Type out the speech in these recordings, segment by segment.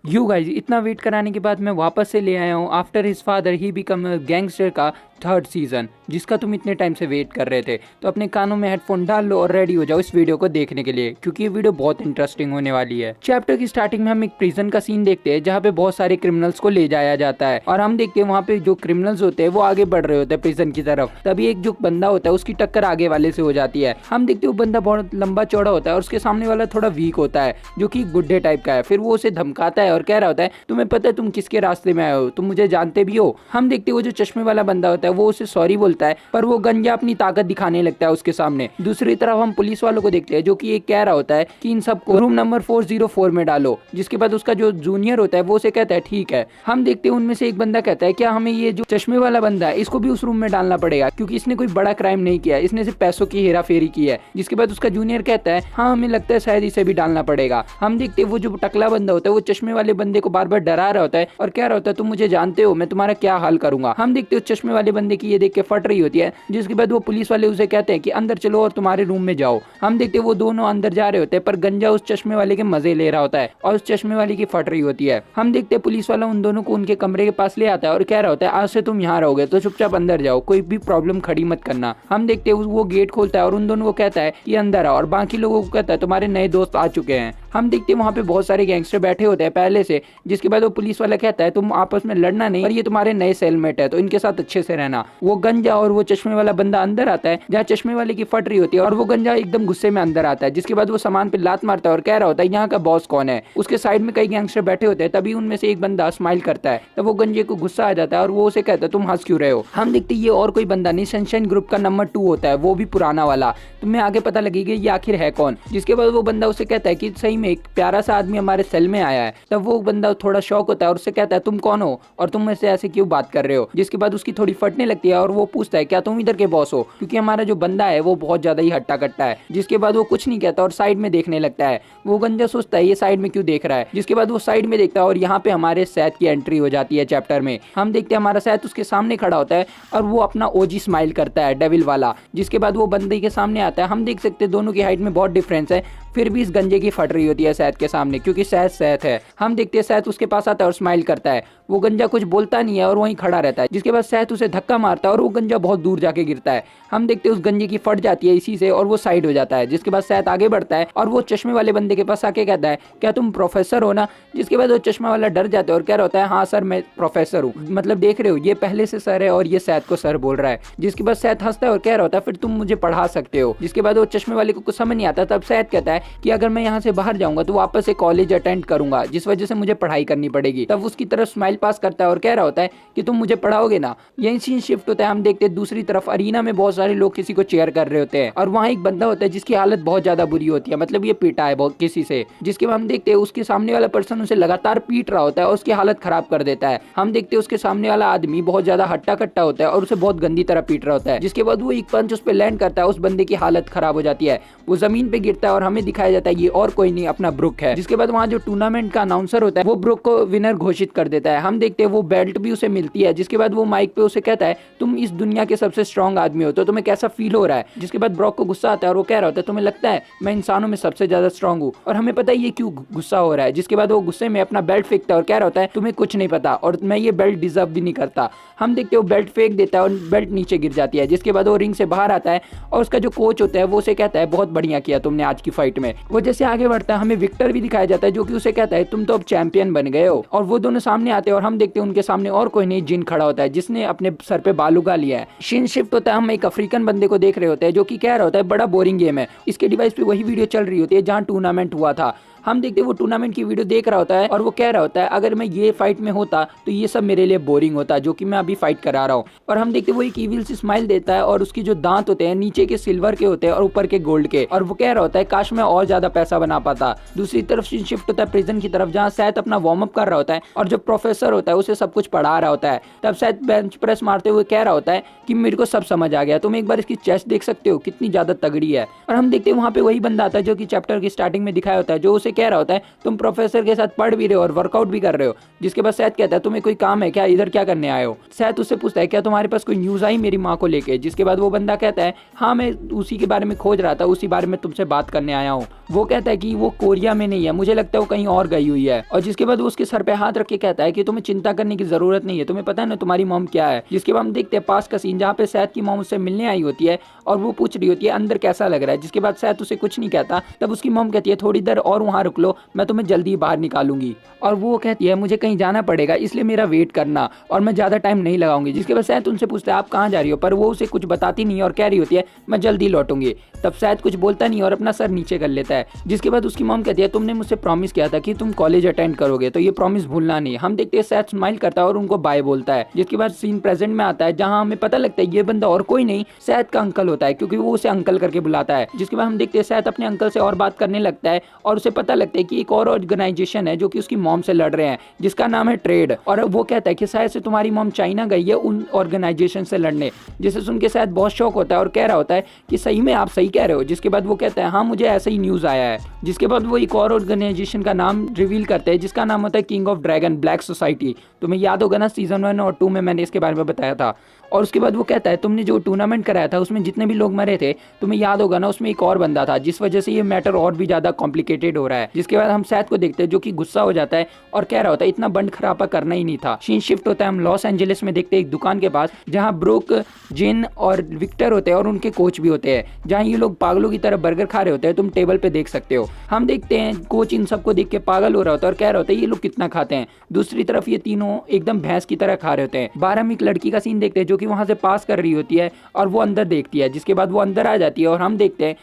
You guys, इतना wait कराने के बाद मैं वापस से ले आया हूँ after his father he become gangster का थर्ड सीजन, जिसका तुम इतने टाइम से वेट कर रहे थे। तो अपने कानों में हेडफोन डाल लो और रेडी हो जाओ इस वीडियो को देखने के लिए, क्योंकि ये वीडियो बहुत इंटरेस्टिंग होने वाली है। चैप्टर की स्टार्टिंग में हम एक प्रिजन का सीन देखते हैं जहाँ पे बहुत सारे क्रिमिनल्स को ले जाया जाता है और हम देखते हैं वहाँ पे जो क्रिमिनल्स होते हैं वो आगे बढ़ रहे होते हैं प्रिजन की तरफ। तभी एक जो बंदा होता है उसकी टक्कर आगे वाले से हो जाती है। हम देखते हैं वो बंदा बहुत लंबा चौड़ा होता है और उसके सामने वाला थोड़ा वीक होता है जो कि गुड्डे टाइप का है। फिर वो उसे धमकाता है और कह रहा होता है तुम्हें पता है तुम किसके रास्ते में आए हो, तुम मुझे जानते भी हो। हम देखते हैं वो जो चश्मे वाला बंदा होता है वो उसे सॉरी बोलता है, पर वो गंजा अपनी ताकत दिखाने लगता है उसके सामने। दूसरी तरफ हम पुलिस वालों को देखते हैं जो कि ये कह रहा होता है कि इन सबको रूम नंबर 404 में डालो, जिसके बाद उसका जो जूनियर होता है वो उसे कहता है ठीक है। हम देखते हैं उनमें से एक बंदा कहता है क्या हमें ये जो चश्मे वाला बंदा है इसको भी उस रूम में डालना पड़ेगा, क्योंकि इसने कोई बड़ा क्राइम नहीं किया, इसने सिर्फ पैसों की हेरा फेरी की है। जिसके बाद उसका जूनियर कहता है हाँ हमें लगता है शायद इसे भी डालना पड़ेगा। हम देखते हैं वो जो टकला बंदा होता है वो चश्मे वाले बंदे को बार बार डरा रहा होता है और कह रहा होता है तुम मुझे जानते हो, मैं तुम्हारा क्या हाल करूंगा। हम देखते हो चश्मे वाले बंदे की ये देख के फट रही होती है, जिसके बाद वो पुलिस वाले उसे कहते हैं कि अंदर चलो और तुम्हारे रूम में जाओ। हम देखते हैं वो दोनों अंदर जा रहे होते हैं, पर गंजा उस चश्मे वाले के मजे ले रहा होता है और उस चश्मे वाले की फट रही होती है। हम देखते हैं पुलिस वाला उन दोनों को उनके कमरे के पास ले आता है और कह रहा होता है आज से तुम यहाँ रहोगे तो चुपचाप अंदर जाओ, कोई भी प्रॉब्लम खड़ी मत करना। हम देखते हैं वो गेट खोलता है और उन दोनों को कहता है कि अंदर आओ, और बाकी लोगों को कहता है तुम्हारे नए दोस्त आ चुके हैं। हम देखते हैं वहाँ पे बहुत सारे गैंगस्टर बैठे होते हैं पहले से, जिसके बाद वो पुलिस वाला कहता है तुम आपस में लड़ना नहीं, और ये तुम्हारे नए सेलमेट है तो इनके साथ अच्छे से रहना। वो गंजा और वो चश्मे वाला बंदा अंदर आता है जहाँ चश्मे वाले की फट रही होती है, और वो गंजा एकदम गुस्से में अंदर आता है। जिसके बाद वो सामान पे लात मारता है और कह रहा होता है यहाँ का बॉस कौन है। उसके साइड में कई गैंगस्टर बैठे होते हैं, तभी उनमें से एक बंदा स्माइल करता है, तब वो गंजे को गुस्सा आ जाता है और वो उसे कहता है तुम हंस क्यों रहे हो। हम देखते हैं ये और कोई बंदा नहीं, सनशाइन ग्रुप का नंबर 2 होता है, वो भी पुराना वाला। तुम्हें आगे पता लगेगा ये आखिर है कौन। जिसके बाद वो बंदा उसे कहता है कि सही में एक प्यारा सा आदमी हमारे सेल में आया है। तब वो बंदा थोड़ा शॉक होता है और उससे कहता है तुम कौन हो और तुम मुझसे ऐसे क्यों बात कर रहे हो। जिसके बाद उसकी थोड़ी फटने लगती है और वो पूछता है क्या तुम इधर के बॉस हो, क्योंकि हमारा जो बंदा है वो बहुत ज्यादा ही हट्टा कट्टा है। जिसके बाद वो कुछ नहीं कहता और साइड में देखने लगता है। वो गंजा सोचता है ये साइड में क्यों देख रहा है। जिसके बाद वो साइड में देखता है और यहाँ पे हमारे सैद की एंट्री हो जाती है चैप्टर में। हम देखते हैं हमारा सैद उसके सामने खड़ा होता है और वो अपना ओजी स्माइल करता है डेविल वाला। जिसके बाद वो बंदे के सामने आता है। हम देख सकते हैं दोनों की हाइट में बहुत डिफरेंस है, फिर भी इस गंजे की फट रही होती है सैद के सामने, क्योंकि सैद सैद है। हम देखते हैं सैद उसके पास आता है और स्माइल करता है। वो गंजा कुछ बोलता नहीं है और वहीं खड़ा रहता है। जिसके बाद सैद उसे धक्का मारता है और वो गंजा बहुत दूर जाके गिरता है। हम देखते हैं उस गंजे की फट जाती है इसी से और वो साइड हो जाता है। जिसके बाद सैद आगे बढ़ता है और वो चश्मे वाले बंदे के पास आके कहता है क्या तुम प्रोफेसर हो ना। जिसके बाद वो चश्मा वाला डर जाता है और कह रहा होता है हाँ सर मैं प्रोफेसर हूँ, मतलब देख रहे हो ये पहले से सर है और ये सैद को सर बोल रहा है। जिसके बाद सैद हंसता है और कह रहा होता है फिर तुम मुझे पढ़ा सकते हो। जिसके बाद वो चश्मे वाले को कुछ समझ नहीं आता, तब सैद कहता है कि अगर मैं यहाँ से बाहर जाऊंगा तो वापस से कॉलेज अटेंड करूंगा, जिस वजह से मुझे पढ़ाई करनी पड़ेगी। तब उसकी तरफ स्माइल पास करता है और कह रहा होता है कि तुम मुझे पढ़ाओगे ना। यही सीन शिफ्ट होता है। हम देखते हैं दूसरी तरफ अरीना में बहुत सारे लोग किसी को चेयर कर रहे होते हैं और वहाँ एक बंदा होता है जिसकी हालत बहुत ज्यादा बुरी होती है, मतलब ये पीटा है बहुत किसी से। जिसके बाद हम देखते हैं उसके सामने वाला पर्सन उसे लगातार पीट रहा होता है और उसकी हालत खराब कर देता है। हम देखते हैं उसके सामने वाला आदमी बहुत ज्यादा हट्टा कट्टा होता है और उसे बहुत गंदी तरह पीट रहा होता है। जिसके बाद वो एक पंच उस पर लैंड करता है, उस बंदे की हालत खराब हो जाती है, वो जमीन पे गिरता है और हमें दिखाया जाता है ये और कोई नहीं अपना ब्रुक है। जिसके बाद वहाँ जो टूर्नामेंट का अनाउंसर होता है वो ब्रुक को विनर घोषित कर देता है। हम देखते हैं वो बेल्ट भी उसे मिलती है। जिसके बाद वो माइक पे उसे कहता है तुम इस दुनिया के सबसे स्ट्रॉन्ग आदमी हो तो तुम्हें कैसा फील हो रहा है। जिसके बाद ब्रॉक को गुस्सा आता है और वो कह रहा होता है तुम्हें लगता है मैं इंसानों में सबसे ज्यादा स्ट्रॉन्ग हूँ, और हमें पता है ये क्यों गुस्सा हो रहा है। जिसके बाद वो गुस्से में अपना बेल्ट फेंकता है और कह रहा होता है तुम्हें कुछ नहीं पता और मैं ये बेल्ट डिजर्व भी नहीं करता। हम देखते हैं वो बेल्ट फेंक देता है और बेल्ट नीचे गिर जाती है। जिसके बाद वो रिंग से बाहर आता है और उसका जो कोच होता है वो उसे कहता है बहुत बढ़िया किया तुमने आज की फाइट में। वो जैसे आगे बढ़ता है हमें विक्टर भी दिखाया जाता है जो कि उसे कहता है तुम तो अब चैंपियन बन गए हो। और वो दोनों सामने आते हैं और हम देखते हैं उनके सामने और कोई नहीं जिन खड़ा होता है जिसने अपने सर पे बाल उगा लिया है। सीन शिफ्ट होता है, हम एक अफ्रीकन बंदे को देख रहे होते हैं जो कि कह रहा होता है बड़ा बोरिंग गेम है। इसके डिवाइस पे वही वीडियो चल रही होती है जहाँ टूर्नामेंट हुआ था। हम देखते हैं वो टूर्नामेंट की वीडियो देख रहा होता है और वो कह रहा होता है अगर मैं ये फाइट में होता तो ये सब मेरे लिए बोरिंग होता जो कि मैं अभी फाइट करा रहा हूँ। और हम देखते हैं वो एक इविल सी स्माइल देता है और उसकी जो दांत होते हैं नीचे के सिल्वर के होते हैं और ऊपर के गोल्ड के, और वो कह रहा होता है काश मैं और ज्यादा पैसा बना पाता। दूसरी तरफ शिफ्ट होता है प्रिजन की तरफ जहाँ सैद अपना वार्म अप कर रहा होता है और जो प्रोफेसर होता है उसे सब कुछ पढ़ा रहा होता है। तब सैद बेंच प्रेस मारते हुए कह रहा होता है कि मेरे को सब समझ आ गया, तुम एक बार इसकी चेस्ट देख सकते हो कितनी ज्यादा तगड़ी है। और हम देखते हैं वहाँ पे वही बंदा आता है जो कि चैप्टर की स्टार्टिंग में दिखाया होता है, जो उसे उसे कह रहा होता है तुम प्रोफेसर के साथ पढ़ भी रहे हो और वर्कआउट भी कर रहे हो। जिसके बाद सैद कहता है तुम्हें कोई काम है क्या, इधर क्या करने आए हो। सैद उससे पूछता है क्या तुम्हारे पास कोई न्यूज़ आई मेरी माँ को लेके। जिसके बाद वो बंदा कहता है हाँ मैं उसी के बारे में खोज रहा था, उसी बारे में तुमसे बात करने आया हूँ। वो कहता है कि वो कोरिया में नहीं है, मुझे लगता है वो कहीं और गई हुई है। और जिसके बाद वो उसके सर पे हाथ रख के कहता है कि तुम्हें चिंता करने की जरूरत नहीं है, तुम्हें पता है ना तुम्हारी मॉम क्या है। जिसके बाद हम देखते हैं पास का सीन जहाँ पे सैद की मॉम उससे मिलने आई होती है और वो पूछ रही होती है अंदर कैसा लग रहा है। जिसके बाद सैद उसे कुछ नहीं कहता। तब उसकी मॉम कहती है थोड़ी देर और वहाँ रुक लो, मैं तुम्हें जल्दी बाहर निकालूंगी। और वो कहती है मुझे कहीं जाना पड़ेगा इसलिए मेरा वेट करना और मैं ज़्यादा टाइम नहीं लगाऊंगी। जिसके बाद सैद उनसे पूछता है आप कहाँ जा रही हो, पर वो उसे कुछ बताती नहीं और कह रही होती है मैं जल्दी लौटूंगी। तब सैद कुछ बोलता नहीं और अपना सर नीचे कर लेता है। जिसके बाद उसकी मॉम कहती है तुमने मुझसे प्रॉमिस किया था कि तुम कॉलेज अटेंड करोगे तो ये प्रॉमिस भूलना नहीं। हम देखते हैं सैद स्माइल करता है और उनको बाय बोलता है। जिसके बाद सीन प्रेजेंट में आता है जहां हमें पता लगता है ये बंदा और कोई नहीं सैद का अंकल होता है, क्योंकि वो उसे अंकल करके बुलाता है। जिसके बाद हम देखते हैं सैद अपने अंकल से और बात करने लगता है और उसे पता लगता है कि एक और ऑर्गेनाइजेशन है जो कि उसकी मॉम से लड़ रहे हैं जिसका नाम है ट्रेड। और वो कहता है कि शायद से तुम्हारी मॉम चाइना गई है उन ऑर्गेनाइजेशन से लड़ने। जिसे सुन के शायद बहुत शौक होता है और कह रहा होता है कि सही में आप सही कह रहे हो। जिसके बाद वो कहता है हाँ मुझे ऐसा ही न्यूज़ आया है। जिसके बाद वो एक और ऑर्गेनाइजेशन का नाम रिवील करते हैं जिसका नाम होता है king of dragon black society. तुम्हें याद होगा ना सीजन 1 और 2 में मैंने इसके बारे में बताया था। और उसके बाद वो कहता है तुमने जो टूर्नामेंट कराया था उसमें जितने भी लोग मरे थे तुम्हें याद होगा ना उसमें एक और बंदा था, जिस वजह से ये मैटर और भी ज्यादा कॉम्प्लिकेटेड हो रहा है। जिसके बाद हम सैद को देखते हैं जो कि गुस्सा हो जाता है और कह रहा होता है इतना बंड खराबा करना ही नहीं था। सीन शिफ्ट होता है हम लॉस एंजलिस में देखते हैं एक दुकान के पास जहाँ ब्रूक, जिन और विक्टर होते हैं और उनके कोच भी होते हैं, जहाँ ये लोग पागलों की तरह बर्गर खा रहे होते हैं। तुम टेबल पे देख सकते हो। हम देखते हैं कोच इन सबको देख के पागल हो रहा होता है और कह रहा होता है ये लोग कितना खाते हैं। दूसरी तरफ ये तीनों एकदम भैंस की तरह खा रहे होते हैं। बाहर हम एक लड़की का सीन देखते हैं जो कि वहां से पास कर रही होती है और वो अंदर देखती है। जिसके बाद वो अंदर आ जाती है और हम देखते हैं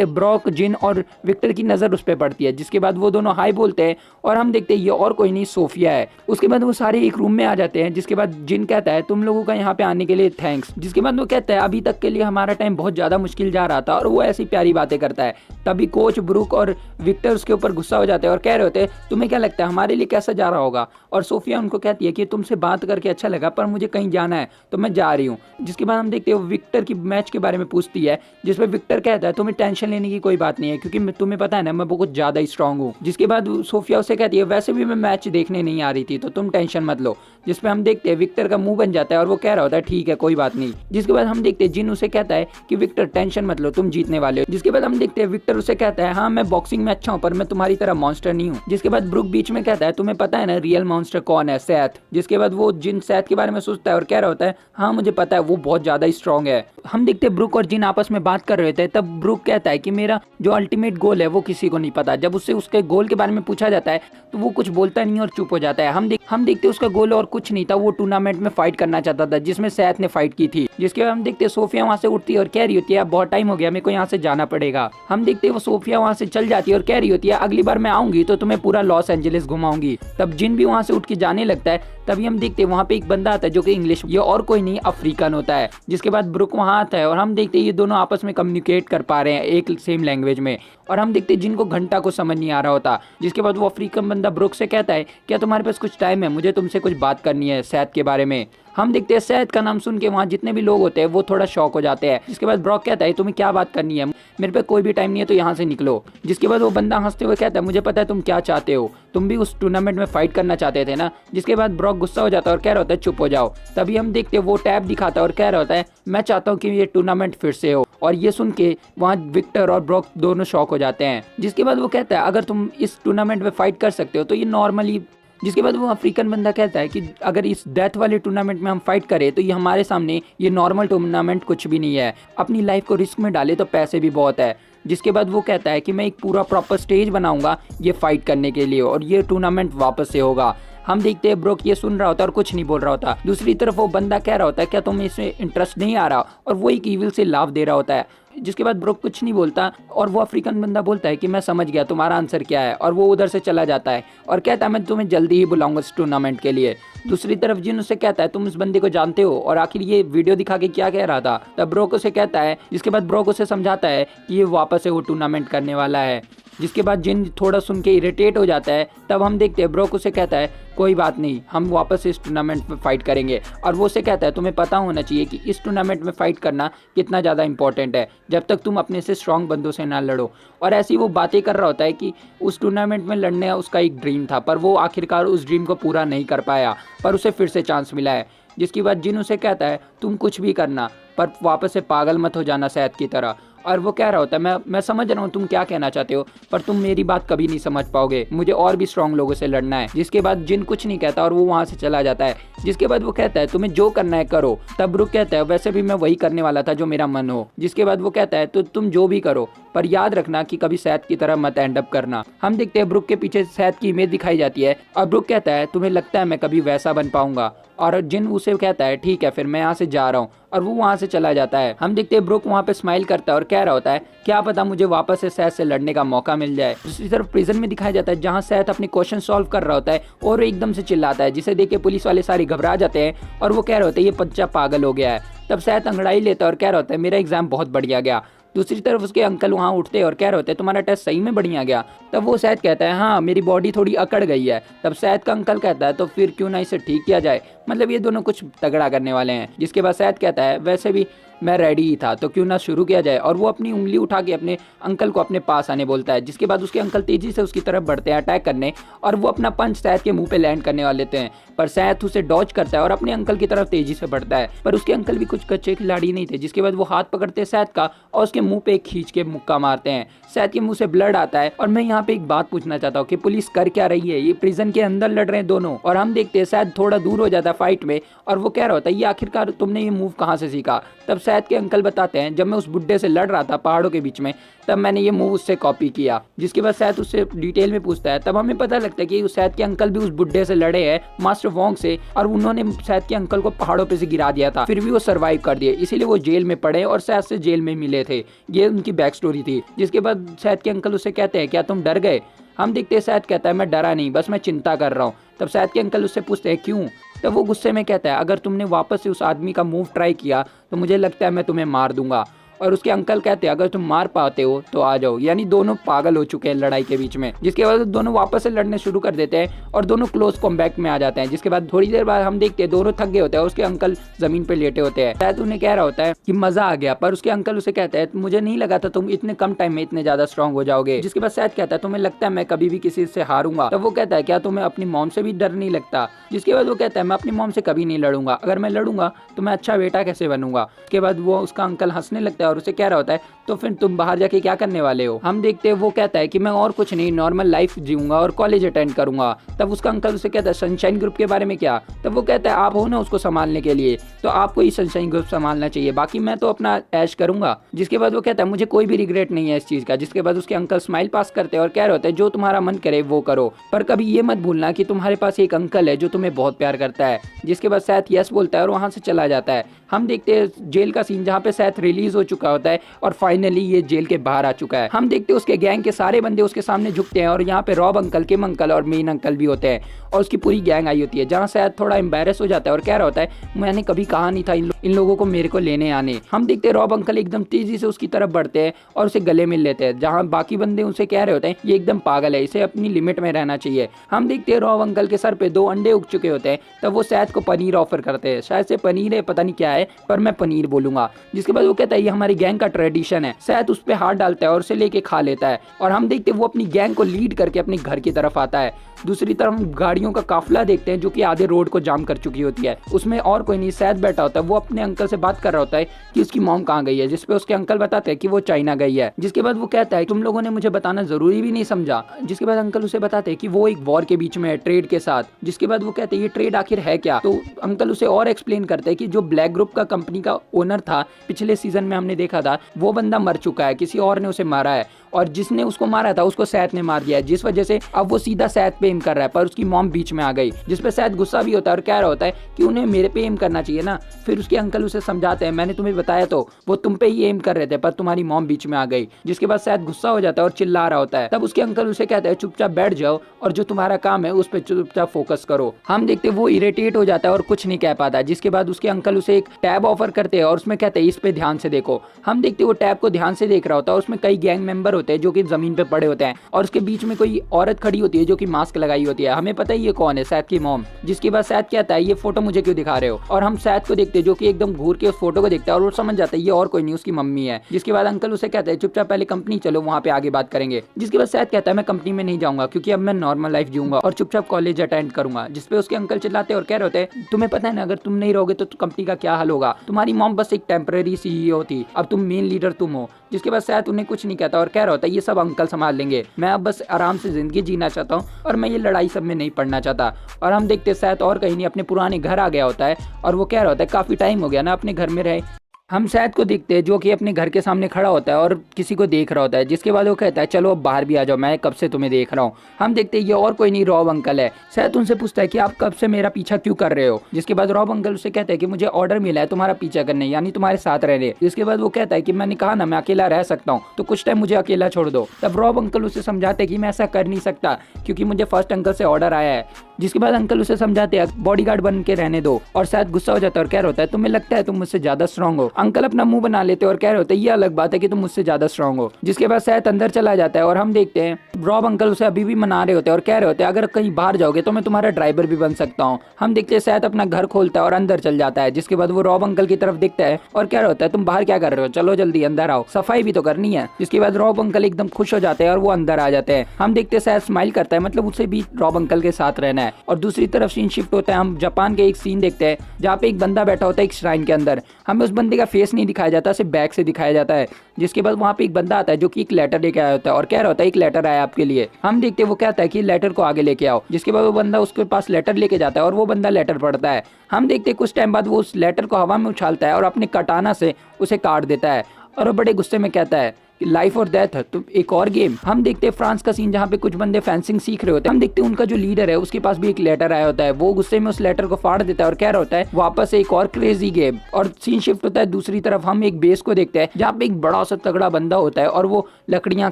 ब्रॉक, जिन और विक्टर की नज़र उस पर पड़ती है। जिसके बाद वो दोनों हाई बोलते हैं और हम देखते हैं ये और कोई नहीं सोफिया है। उसके बाद वो सारे एक रूम में आ जाते हैं। जिसके बाद जिन कहता है तुम लोगों का यहाँ पे आने के लिए थैंक्स। जिसके बाद वो कहता है अभी तक के लिए हमारा टाइम बहुत ज़्यादा मुश्किल जा रहा था, और वो ऐसी प्यारी बातें करता है। तभी कोच, ब्रूक और विक्टर उसके ऊपर गुस्सा हो जाते हैं और कह रहे होते हैं तुम्हें क्या लगता है हमारे लिए कैसा जा रहा होगा। और सोफिया उनको कहती है कि तुमसे बात करके अच्छा लगा पर मुझे कहीं जाना है तो मैं जा रही हूँ। जिसके बाद हम देखते हैं विक्टर की मैच के बारे में पूछती है, जिसमें विक्टर कहता है तुम्हें टेंशन लेने की कोई बात नहीं है क्योंकि तुम्हें पता है ना मैं बहुत ज्यादा स्ट्रांग हूँ। जिसके बाद सोफिया उसे कहती है वैसे भी मैं मैच देखने नहीं आ रही थी तो तुम टेंशन मत लो। जिसपे हम देखते हैं विक्टर का मुंह बन जाता है और वो कह रहा होता है ठीक है कोई बात नहीं। जिसके बाद हम देखते हैं जिन उसे कहता है कि विक्टर टेंशन मत लो तुम जीतने वाले हो। जिसके बाद हम देखते हैं विक्टर उसे कहता है हाँ मैं बॉक्सिंग में अच्छा हूँ पर मैं तुम्हारी तरह मॉन्स्टर नहीं हूँ। जिसके बाद ब्रूक बीच में कहता है तुम्हें पता है ना रियल मॉन्स्टर कौन है, सैथ। जिसके बाद वो जिन सैथ के बारे में सोचता है और कह रहा होता है हाँ मुझे पता है वो बहुत ज्यादा स्ट्रॉन्ग है। हम देखते हैं ब्रूक और जिन आपस में बात कर रहे थे। तब ब्रूक कहता है कि मेरा जो अल्टीमेट गोल है वो किसी को नहीं पता। जब उससे उसके गोल के बारे में पूछा जाता है तो वो कुछ बोलता नहीं और चुप हो जाता है। हम देखते उसका गोल और कुछ नहीं था, वो टूर्नामेंट में फाइट करना चाहता था जिसमें सैथ ने फाइट की थी। जिसके बाद हम देखते हैं सोफिया वहां से उठती है और कह रही होती है अब बहुत टाइम हो गया मेरे को यहाँ से जाना पड़ेगा। हम देखते हैं वो सोफिया वहां से चल जाती है और कह रही होती है अगली बार मैं आऊंगी तो तुम्हें पूरा लॉस एंजलिस घुमाऊंगी। तब जिन भी वहां से उठ के जाने लगता है। तभी हम देखते हैं वहां पे एक बंदा आता है जो कि इंग्लिश, ये और कोई नहीं अफ्रीकन होता है। जिसके बाद ब्रुक वहां आता है और हम देखते हैं ये दोनों आपस में कम्युनिकेट कर पा रहे हैं एक सेम लैंग्वेज में। और हम देखते हैं जिनको घंटा को समझ नहीं आ रहा होता। जिसके बाद वो अफ्रीकन बंदा ब्रुक से कहता है क्या तुम्हारे पास कुछ टाइम है, मुझे तुमसे कुछ बात करनी है सैथ के बारे में। हम देखते हैं सैथ का नाम सुन के वहाँ जितने भी लोग होते हैं वो थोड़ा शॉक हो जाते हैं। जिसके बाद ब्रॉक कहता है तुम्हें क्या बात करनी है, मेरे पे कोई भी टाइम नहीं है तो यहाँ से निकलो। जिसके बाद वो बंदा हंसते हुए कहता है मुझे पता है तुम क्या चाहते हो, तुम भी उस टूर्नामेंट में फाइट करना चाहते थे ना। जिसके बाद ब्रॉक गुस्सा हो जाता है और कह रहा होता है चुप हो जाओ। तभी हम देखते हैं वो टैब दिखाता है और कह रहा होता है मैं चाहता हूँ कि ये टूर्नामेंट फिर से हो। और ये सुन के वहाँ विक्टर और ब्रॉक दोनों शॉक हो जाते हैं। जिसके बाद वो कहता है अगर तुम इस टूर्नामेंट में फाइट कर सकते हो तो ये नॉर्मली। जिसके बाद वो अफ्रीकन बंदा कहता है कि अगर इस डेथ वाले टूर्नामेंट में हम फाइट करें तो ये हमारे सामने ये नॉर्मल टूर्नामेंट कुछ भी नहीं है, अपनी लाइफ को रिस्क में डाले तो पैसे भी बहुत है। जिसके बाद वो कहता है कि मैं एक पूरा प्रॉपर स्टेज बनाऊंगा ये फाइट करने के लिए और ये टूर्नामेंट वापस से होगा। हम देखते हैं ब्रोक ये सुन रहा होता है और कुछ नहीं बोल रहा होता। दूसरी तरफ वो बंदा कह रहा होता है क्या तुम्हें इसमें इंटरेस्ट नहीं आ रहा, और वो एक ईविल से लाभ दे रहा होता है। जिसके बाद ब्रोक कुछ नहीं बोलता और वो अफ्रीकन बंदा बोलता है कि मैं समझ गया तुम्हारा आंसर क्या है, और वो उधर से चला जाता है और कहता है मैं तुम्हें जल्दी ही बुलाऊंगा इस टूर्नामेंट के लिए। दूसरी तरफ जिन उससे कहता है तुम इस बंदे को जानते हो और आखिर ये वीडियो दिखा के क्या कह रहा था। तब ब्रोक उसे कहता है, जिसके बाद ब्रोक उसे समझाता है कि ये वापस से वो टूर्नामेंट करने वाला है। जिसके बाद जिन थोड़ा सुन के इरिटेट हो जाता है। तब हम देखते हैं ब्रोक उसे कहता है कोई बात नहीं, हम वापस इस टूर्नामेंट में फाइट करेंगे। और वो उसे कहता है तुम्हें पता होना चाहिए कि इस टूर्नामेंट में फाइट करना कितना ज़्यादा इंपॉर्टेंट है, जब तक तुम अपने से स्ट्रांग बंदों से ना लड़ो। और ऐसी वो बातें कर रहा होता है कि उस टूर्नामेंट में लड़ने का उसका एक ड्रीम था, पर वो आखिरकार उस ड्रीम को पूरा नहीं कर पाया, पर उसे फिर से चांस मिला है। जिसके बाद जिन उसे कहता है तुम कुछ भी करना, पर वापस से पागल मत हो जाना शहद की तरह। और वो कह रहा होता है मैं समझ रहा हूँ तुम क्या कहना चाहते हो, पर तुम मेरी बात कभी नहीं समझ पाओगे, मुझे और भी स्ट्रांग लोगों से लड़ना है। जिसके बाद जिन कुछ नहीं कहता और वो वहाँ से चला जाता है। जिसके बाद वो कहता है तुम्हें जो करना है करो। तब ब्रुक कहता है वैसे भी मैं वही करने वाला था जो मेरा मन हो। जिसके बाद वो कहता है तो तुम जो भी करो, पर याद रखना कि कभी शहद की तरह मत एंड अप करना। हम देखते हैं ब्रुक के पीछे शहद की इमेज दिखाई जाती है और ब्रुक कहता है तुम्हें लगता है मैं कभी वैसा बन पाऊंगा। और जिन उसे कहता है ठीक है फिर मैं यहाँ से जा रहा हूँ, और वो वहाँ से चला जाता है। हम देखते हैं ब्रुक वहाँ पे स्माइल करता है और कह रहा होता है क्या पता मुझे वापस से शहद से लड़ने का मौका मिल जाए। दूसरी तरफ प्रिजन में दिखाया जाता है जहाँ शहद अपने क्वेश्चन सॉल्व कर रहा होता है और एकदम से चिल्लाता है, जिसे देख के पुलिस वाले सारे घबरा जाते हैं और वो कह रहे होते हैं ये बच्चा पागल हो गया है। तब शहद अंगड़ाई लेता है और कह रहा होता है मेरा एग्जाम बहुत बढ़िया गया। दूसरी तरफ उसके अंकल वहाँ उठते हैं और कह रहे होते हैं तुम्हारा टेस्ट सही में बढ़िया गया। तब वो शहद कहता है हाँ मेरी बॉडी थोड़ी अकड़ गई है। तब शहद का अंकल कहता है तो फिर क्यों ना इसे ठीक किया जाए, मतलब ये दोनों कुछ तगड़ा करने वाले हैं। जिसके बाद शहद कहता है वैसे भी मैं रेडी ही था तो क्यों ना शुरू किया जाए, और वो अपनी उंगली उठा के अपने अंकल को अपने पास आने बोलता है। जिसके बाद उसके अंकल तेजी से उसकी तरफ बढ़ते हैं अटैक करने, और वो अपना पंच शहद के मुंह पे लैंड करने वाले लेते हैं, पर शहद उसे डॉज करता है और अपने अंकल की तरफ तेजी से बढ़ता है। पर उसके अंकल भी कुछ कच्चे खिलाड़ी नहीं थे। जिसके बाद वो हाथ पकड़ते हैं शहद का और उसके मुंह पे खींच के मुक्का मारते हैं। शहद के मुंह से ब्लड आता है। और मैं यहाँ पे एक बात पूछना चाहता हूँ कि पुलिस कर क्या रही है, ये प्रिजन के अंदर लड़ रहे हैं दोनों। और हम देखते हैं शहद थोड़ा दूर हो जाता है फाइट में, और वो कह रहा होता है ये आखिरकार तुमने ये मूव कहाँ से सीखा। तब शहद के अंकल बताते हैं जब मैं उस बुड्ढे से लड़ रहा था पहाड़ों के बीच में, तब मैंने ये मूव उससे कॉपी किया। जिसके बाद शहद उससे डिटेल में पूछता है। तब हमें पता लगता है कि शहद के अंकल भी उस बुड्ढे से लड़े हैं मास्टर वोंग से, और उन्होंने शहद के अंकल को पहाड़ों पे से गिरा दिया था, फिर भी वो सरवाइव कर दिए, इसीलिए वो जेल में पड़े और शहद से जेल में मिले थे। ये उनकी बैक स्टोरी थी। जिसके बाद शहद के अंकल उससे कहते हैं क्या तुम डर गए। हम देखते हैं शहद कहता है मैं डरा नहीं, बस मैं चिंता कर रहा हूँ। तब शहद के अंकल उससे पूछते हैं क्यों। तब वो गुस्से में कहता है अगर तुमने वापस से उस आदमी का मूव ट्राई किया तो मुझे लगता है मैं तुम्हें मार दूंगा। और उसके अंकल कहते हैं अगर तुम मार पाते हो तो आ जाओ। यानी दोनों पागल हो चुके हैं लड़ाई के बीच में। जिसके बाद दोनों वापस से लड़ने शुरू कर देते हैं और दोनों क्लोज कॉम्बैट में आ जाते हैं। जिसके बाद थोड़ी देर बाद हम देखते हैं दोनों थक गए होते हैं और उसके अंकल जमीन पे लेटे होते हैं। शायद उन्हें कह रहा होता है कि मजा आ गया, पर उसके अंकल उसे कहते हैं मुझे नहीं लगा था तुम इतने कम टाइम में इतने ज्यादा स्ट्रांग हो जाओगे। जिसके बाद शायद कहता है तुम्हें लगता है मैं कभी भी किसी से हारूंगा। तब वो कहता है क्या तुम्हें अपनी मॉम से भी डर नहीं लगता। जिसके बाद वो कहता है मैं अपनी मॉम से कभी नहीं लड़ूंगा, अगर मैं लड़ूंगा तो मैं अच्छा बेटा कैसे बनूंगा। उसके बाद वो उसका अंकल हंसने लगता है और उसे कह रहा होता है तो फिर तुम बाहर जाके क्या करने वाले हो। हम देखते हैं वो कहता है कि मैं और कुछ नहीं नॉर्मल लाइफ जीऊंगा और कॉलेज अटेंड करूंगा। तब उसका अंकल उसे कहता है सनशाइन ग्रुप के बारे में क्या। तब वो कहता है आप हो ना उसको संभालने के लिए, तो आपको ही सनशाइन ग्रुप संभालना चाहिए, बाकी मैं तो अपना ऐश करूंगा। जिसके बाद वो कहता है मुझे कोई भी रिग्रेट नहीं है इस चीज का। जिसके बाद उसके अंकल स्माइल पास करते हैं और कह रहे होते हैं जो तुम्हारा मन करे वो करो, पर कभी ये मत भूलना कि तुम्हारे पास एक अंकल है जो तुम्हें बहुत प्यार करता है। जिसके बाद शायद यस बोलता है और वहां से चला जाता है। हम देखते हैं जेल का सीन जहाँ पे शायद रिलीज हो चुका होता है और फाइनली ये जेल के बाहर आ चुका है। हम देखते हैं उसके गैंग के सारे बंदे उसके सामने झुकते हैं और यहाँ पे रॉब अंकल, किम अंकल और मेन अंकल भी होते हैं और उसकी पूरी गैंग आई होती है। जहाँ शायद थोड़ा एम्बेरस हो जाता है और कह रहा होता है मैंने कभी कहा नहीं था इन लोगों को मेरे को लेने आने। हम देखते हैं रॉब अंकल एकदम तेजी से उसकी तरफ बढ़ते हैं और उसे गले मिल लेते हैं, जहाँ बाकी बंदे उनसे कह रहे होते हैं ये एकदम पागल है, इसे अपनी लिमिट में रहना चाहिए। हम देखते हैं रॉब अंकल के सर पे 2 अंडे उग चुके होते हैं, तब वो शायद को पनीर ऑफर करते हैं। शायद से पनीर है, पता नहीं क्या है, पर मैं पनीर बोलूंगा। जिसके बाद वो कहता है ये हमारी गैंग का ट्रेडिशन है। शायद उस पर हाथ डालता है और उसे लेके खा लेता है और हम देखते हैं वो अपनी गैंग को लीड करके अपने घर की तरफ आता है। दूसरी तरफ हम गाड़ियों का काफिला देखते हैं जो कि आधे रोड को जाम कर चुकी होती है। उसमें और कोई नहीं शायद बैठा होता है, वो अपने अंकल से बात कर रहा होता है कि उसकी मॉम कहाँ गई है। जिसपे उसके अंकल बताते हैं कि वो चाइना गई है। जिसके बाद वो कहता है तुम लोगों ने मुझे बताना जरूरी भी नहीं समझा। जिसके बाद अंकल उसे बताते हैं कि वो एक वॉर के बीच में है ट्रेड के साथ। जिसके बाद वो कहते हैं ये ट्रेड आखिर है क्या। तो अंकल उसे और एक्सप्लेन करते हैं कि जो ब्लैक ग्रुप का कंपनी का ओनर था पिछले सीजन में हमने देखा था, वो बंदा मर चुका है, किसी और ने उसे मारा है और जिसने उसको मारा था उसको सैथ ने मार दिया है। जिस वजह से अब वो सीधा सैथ पे एम कर रहा है, पर उसकी मॉम बीच में आ गई। जिस पे सैथ गुस्सा भी होता है और कह रहा होता है कि उन्हें मेरे पे एम करना चाहिए ना। फिर उसके अंकल उसे समझाते हैं मैंने तुम्हें बताया तो वो तुम पे ही एम कर रहे थे, पर तुम्हारी मॉम बीच में आ गई। जिसके बाद सैथ गुस्सा हो जाता है और चिल्ला रहा होता है। तब उसके अंकल उसे कहते हैं चुपचाप बैठ जाओ और जो तुम्हारा काम है उस पर चुपचाप फोकस करो। हम देखते वो इरिटेट हो जाता है और कुछ नहीं कह पाता। जिसके बाद उसके अंकल उसे एक टैब ऑफर करते हैं और उसमें कहते हैं इस पे ध्यान से देखो। हम देखते वो टैब को ध्यान से देख रहा होता है। उसमें कई गैंग मेंबर होते हैं जो कि जमीन पे पड़े होते हैं और उसके बीच में कोई औरत खड़ी होती है जो कि मास्क लगाई होती है। हमें पता है ये कौन है, सैद की मॉम। जिसके बाद सैद कहता है ये फोटो मुझे क्यों दिखा रहे हो, और हम सैद को देखते हैं जो कि एकदम घूर के उस फोटो को देखता है और वो समझ जाता है ये और कोई नहीं उसकी मम्मी है। जिसके बाद अंकल उसे कहता है चुपचाप पहले कंपनी चलो, वहाँ पे आगे बात करेंगे। जिसके बाद सैद कहता है मैं कंपनी में नहीं जाऊंगा क्योंकि अब मैं नॉर्मल लाइफ जीऊंगा और चुपचाप कॉलेज अटेंड करूंगा। जिसपे उसके अंकल चिल्लाते और कह रहे होते तुम्हें पता है ना अगर तुम नहीं रहोगे तो कंपनी का क्या हाल होगा, तुम्हारी मॉम बस एक टेम्पररी CEO थी, अब तुम मेन लीडर तुम हो। जिसके बाद सैद उन्हें कुछ नहीं कहता और कह रहा होता है ये सब अंकल संभाल लेंगे, मैं अब बस आराम से जिंदगी जीना चाहता हूँ और मैं ये लड़ाई सब में नहीं पड़ना चाहता। और हम देखते सैद और कहीं नहीं अपने पुराने घर आ गया होता है और वो कह रहा होता है काफी टाइम हो गया ना अपने घर में रहे। हम सैद को देखते हैं जो कि अपने घर के सामने खड़ा होता है और किसी को देख रहा होता है। जिसके बाद वो कहता है चलो अब बाहर भी आ जाओ, मैं कब से तुम्हें देख रहा हूँ। हम देखते हैं ये और कोई नहीं रॉब अंकल है। सैद उनसे पूछता है कि आप कब से मेरा पीछा क्यों कर रहे हो। जिसके बाद रॉब अंकल उसे कहते हैं कि मुझे ऑर्डर मिला है तुम्हारा पीछा करने, यानी तुम्हारे साथ रहने। जिसके बाद वो कहता है कि मैंने कहा ना मैं अकेला रह सकता हूँ, तो कुछ टाइम मुझे अकेला छोड़ दो। तब रॉब अंकल उसे समझाते कि मैं ऐसा कर नहीं सकता क्योंकि मुझे फर्स्ट अंकल से ऑर्डर आया है। जिसके बाद अंकल उसे समझाते हैं बॉडीगार्ड बन के रहने दो, और शायद गुस्सा हो जाता है और कह रहा होता है तुम्हें लगता है तुम मुझसे ज्यादा स्ट्रांग हो। अंकल अपना मुंह बना लेते और कह रहे होते ये अलग बात है कि तुम मुझसे ज्यादा स्ट्रांग हो। जिसके बाद शायद अंदर चला जाता है और हम देखते हैं रॉब अंकल उसे अभी भी मना रहे होते हैं और कह रहे होते हैं अगर कहीं बाहर जाओगे तो मैं तुम्हारा ड्राइवर भी बन सकता हूँ। हम देखते हैं शायद अपना घर खोलता है और अंदर चल जाता है। जिसके बाद वो रॉब अंकल की तरफ देखता है और कह रहा होता है तुम बाहर क्या कर रहे हो, चलो जल्दी अंदर आओ, सफाई भी तो करनी है। जिसके बाद रॉब अंकल एकदम खुश हो जाते हैं और वो अंदर आ जाते हैं। हम देखते हैं शायद स्माइल करता है, मतलब उसे भी रॉब अंकल के साथ रहना है। और दूसरी तरफ सीन शिफ्ट होता है, हम जापान के एक सीन देखते हैं जहाँ पे एक बंदा बैठा होता है एक श्राइन के अंदर। हमें उस बंदे का फेस नहीं दिखाया जाता, सिर्फ बैक से दिखाया जाता है। जिसके बाद वहाँ पे एक बंदा आता है जो कि एक लेटर लेके आया होता है और कह रहा होता है एक लेटर आया आपके लिए। हम देखते हैं वो कहता है कि लेटर को आगे लेके आओ। जिसके बाद वो बंदा उसके पास लेटर लेके जाता है और वो बंदा लेटर पढ़ता है। हम देखते हैं कुछ टाइम बाद वो उस लेटर को हवा में उछालता है और अपने कटाना से उसे काट देता है और वो बड़े गुस्से में कहता है लाइफ और डेथ है तो एक और गेम। हम देखते हैं फ्रांस का सीन जहाँ पे कुछ बंदे फेंसिंग सीख रहे होते हैं। हम देखते हैं उनका जो लीडर है उसके पास भी एक लेटर आया होता है, वो गुस्से में उस लेटर को फाड़ देता है और कह रहा होता है वापस एक और क्रेजी गेम। और सीन शिफ्ट होता है दूसरी तरफ, हम एक बेस को देखते हैं जहाँ पे एक बड़ा सा तगड़ा बंदा होता है और वो लकड़ियां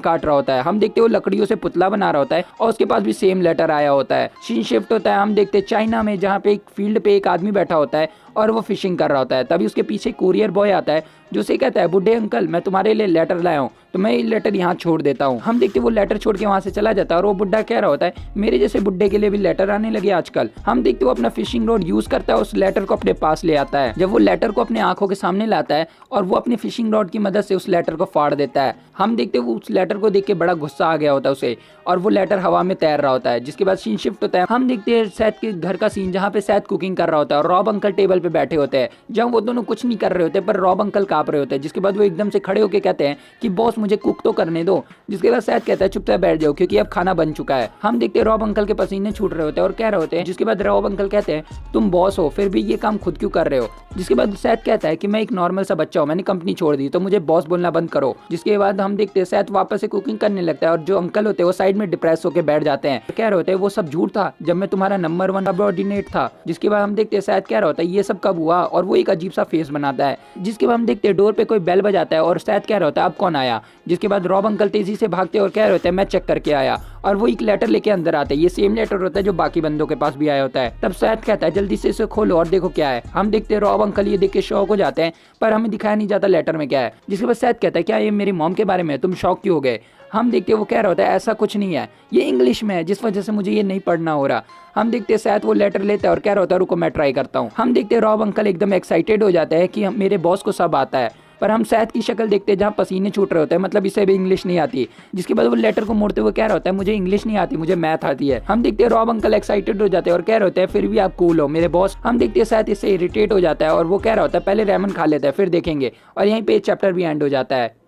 काट रहा होता है। हम देखते हैं वो लकड़ियों से पुतला बना रहा होता है और उसके पास भी सेम लेटर आया होता है। सीन शिफ्ट होता है, हम देखते हैं चाइना में जहाँ पे एक फील्ड पे एक आदमी बैठा होता है और वो फिशिंग कर रहा होता है। तभी उसके पीछे कोरियर बॉय आता है जो उसे कहता है बुड्ढे अंकल मैं तुम्हारे लिए लेटर लाया हूँ, तो मैं ये लेटर यहाँ छोड़ देता हूँ। हम देखते वो लेटर छोड़ के वहाँ से चला जाता है और वो बुड्ढा कह रहा होता है मेरे जैसे बुड्ढे के लिए भी लेटर आने लगे आजकल। हम देखते वो अपना फिशिंग रॉड यूज करता है, उस लेटर को अपने पास ले आता है। जब वो लेटर को अपने आंखों के सामने लाता है और वो अपनी फिशिंग रॉड की मदद से उस लेटर को फाड़ देता है। हम देखते वो उस लेटर को देख के बड़ा गुस्सा आ गया होता है उसे और वो लेटर हवा में तैर रहा होता है। जिसके बाद सीन शिफ्ट होता है, हम देखते हैं सैद के घर का सीन जहाँ पे सैद कुकिंग कर रहा होता है और रॉब अंकल टेबल पे बैठे होते हैं। जब वो दोनों कुछ नहीं कर रहे होते पर रॉब अंकल कांप रहे होते हैं। जिसके बाद वो एकदम से खड़े होकर कहते हैं कि बॉस मुझे कुक तो करने दो। जिसके बाद सैद कहता है चुपचाप बैठ जाओ क्योंकि अब खाना बन चुका है। हम देखते हैं रॉब अंकल के पसीने छूट रहे होते हैं और कह रहे होते हैं। जिसके बाद रॉब अंकल कहते हैं तुम बॉस हो फिर भी ये काम खुद क्यों कर रहे हो। जिसके बाद सैद कहता है कि मैं एक नॉर्मल सा बच्चा हूँ, मैंने कंपनी छोड़ दी तो मुझे बॉस बोलना बंद करो। जिसके बाद हम देखते हैं सैद वापस से कुकिंग करने लगता है और जो अंकल होते हैं वो साइड में डिप्रेस होकर बैठ जाते हैं। कह रहे होते हैं वो सब झूठ था, जब मैं तुम्हारा नंबर 1 सबऑर्डिनेट था। जिसके बाद हम देखते हैं सैद कह रहा होता है ये सब कब हुआ और वो एक अजीब सा फेस बनाता है। जिसके बाद हम देखते हैं डोर पे कोई बेल बजाता है और सैद कह रहा होता है अब कौन आया। जिसके बाद रॉब अंकल तेजी से भागते और कह रहे होते हैं मैं चेक करके आया और वो एक लेटर लेके अंदर आते हैं। ये सेम लेटर होता है जो बाकी बंदों के पास भी आया होता है। तब सैद कहता है जल्दी से इसे खोलो और देखो क्या है। हम देखते हैं रॉब अंकल ये देख के शॉक हो जाते हैं पर हमें दिखाया नहीं जाता लेटर में क्या है। जिसके बाद सैद कहता है क्या ये मेरी मॉम के बारे में, तुम शॉक क्यों हो गए। हम देखते हैं वो कह रहा होता है ऐसा कुछ नहीं है, ये इंग्लिश में है जिस वजह से मुझे ये नहीं पढ़ना हो रहा। हम देखते हैं शायद वो लेटर लेता है और कह रहा होता है रुको मैं ट्राई करता हूँ। हम देखते हैं रॉब अंकल एकदम एक्साइटेड हो जाता है कि मेरे बॉस को सब आता है। पर हम सैद की शक्ल देखते हैं जहाँ पसीने छूट रहे होते हैं, मतलब इसे भी इंग्लिश नहीं आती। जिसके बाद वो लेटर को मोड़ते हुए कह रहा होता है मुझे इंग्लिश नहीं आती, मुझे मैथ आती है। हम देखते हैं रॉब अंकल एक्साइटेड हो जाते हैं और कह रहे होते हैं फिर भी आप कूल हो मेरे बॉस। हम देखते हैं शायद इससे इरिटेट हो जाता है और वो कह रहा होता है पहले रेमन खा लेता है फिर देखेंगे। और यहीं पे चैप्टर भी एंड हो जाता है।